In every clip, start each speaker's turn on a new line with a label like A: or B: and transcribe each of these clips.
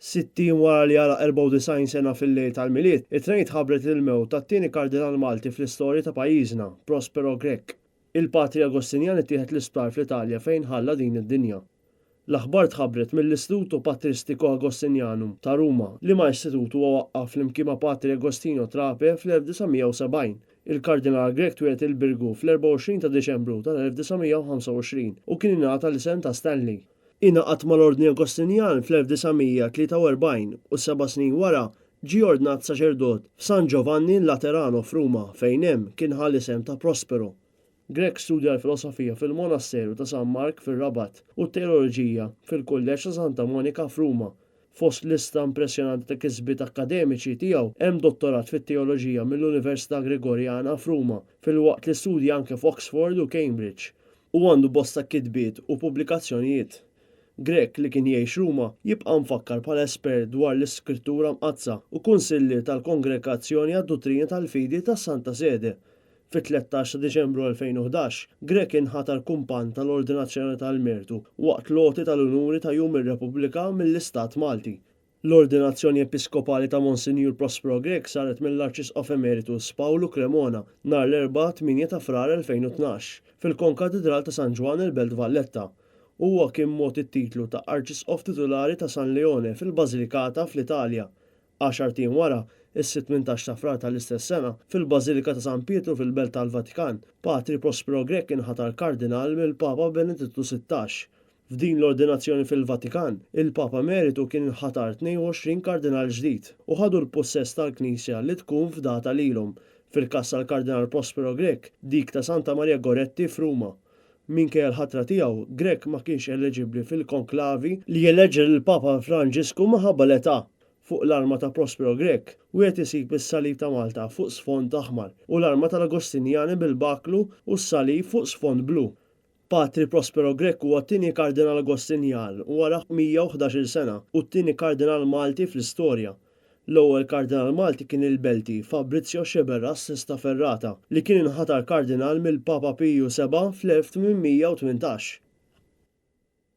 A: 60 wara li għala 94 sena fil-lejl tal-miliet, it-tnejn ħabbret il-mewt tat-tieni kardinal Malti fl-istorja ta' pajjiżna, Prospero Grech. Il-Patri Agostinjan ittieħed l-isptar fl-Italja fejn ħalla din id-dinja. L-aħbar tħabbret mill-Istituto Patristico Agostinjanum ta' Ruma li ma' istitutu huwa waqqaf flimkien ma' Patri Agostino Trape fl-1970. Il-Kardinal Grech twieled il-Birgu fl-24 ta' Deċembru tal-1925 u kien ingħata l-isem ta' Stanley. Ingħaqad mal-Ordni Agostinjan fl-1943 u 7 snin wara ġie ordnat saċerdot f'San Giovanni Laterano f'Ruma fejn hemm kien ħall isem ta' Prospero. Grech studja l-filosofija fil-Monasteru ta' San Mark fir-Rabat u t-teoloġija fil-Kulleġġ ta' Santa Monika f'Ruma. Fost lista impressjonanti ta' kisbiet akkademiċi tiegħu hemm dottorat fit-teoloġija mill-Università Gregorjana f'Ruma filwaqt li studja anke f'Oxford u Cambridge u għandu bosta kitbiet u pubblikazzjonijiet. Grech li kien jgħix Ruma jibqa' mfakkar bħala espert dwar l-iskrittura mqazza u kunsillier tal-Kongregazzjoni għad-Dottrina tal-Fidi tas-Santa Sede. Fit-13 ta' Diċembru 2011, Grech inħatar kumpan tal-Ordinazzjoni tal-Mertu waqt loti tal-Unuri ta' Jum ir-Repubblika mill-Istat Malti. L-Ordinazzjoni Episkopali ta' Monsinjur Prospero Grech saret mill-Arċisqof Emeritus Paolo Cremona nhar l-4-8 ta' Frar 2012 fil-Konkatedral ta' San Ġwan il-Belt Valletta. Huwa kien mod it-titlu ta' Arċisqof titolari ta' San Leone fil-Bażilikata fl-Italja. 10 tim wara, is-18 ta' Frar tal-istess sena, fil-Bażilika ta' San Pietru fil-Belt tal-Vatikan, Patri Prospero Grech inħatar kardinal mill-Papa Benedittu 16. F'din l-ordinazzjoni fil-Vatikan, il-Papa Emeritu kien inħatar 22 kardinal ġdid u ħadu l-possess tal-Knisja li tkun f'data lilhom. Fil-każ tal-Kardinal Prospero Grech, dik ta' Santa Maria Goretti f'Ruma. Minkejja l-ħatra tiegħu, Grech ma kienx eliġibbli fil-konklavi li jeleġġi lill-Papa Franġisku minħabba l-età. Fuq l-arma ta' Prospero Grech wieħed isib is-salib ta' Malta fuq sfond aħmar u l-arma tal-Agostinjani bil-baklu u s-salib fuq sfond blu. Patri Prospero Grech huwa t-tieni kardinal Agostinjan wara 111 sena u t-tieni kardinal Malti fl-istorja. L-ewwel kardinal Malti kien il-Belti Fabrizio Xeberras Sesta Ferrata li kien inħatar kardinal mill-Papa Piju VII fl-1818.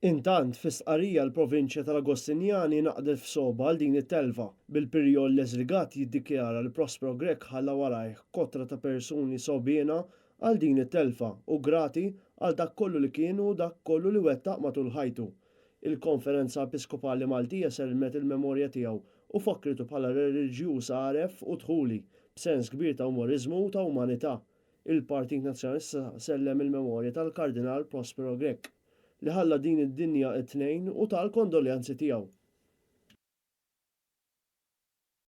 A: Intant, fis-Stqarrija l-Provinċja tal-Agostinjani naqdet f'soba għal din it-telfa. Bil-perjol l-eżrigat jiddikjara li Prospero Grech ħalla warajh kotra ta' persuni sobiena għal din it-telfa u grati għal dak kollu li kienu u dak kollu li wettaq matul ħajtu. Il-Konferenza Episkopali Maltija selmet il-memorja tiegħu u fakkritu bħala reliġjuż għaref u dħuli b'sens kbir ta' umorizmu u ta' umanità. Il-Partit Nazzjonalista sellem il-memorja tal-Kardinal Prospero Grech li ħalla din id-dinja t-tnejn u tal-kondoljanzi tiegħu.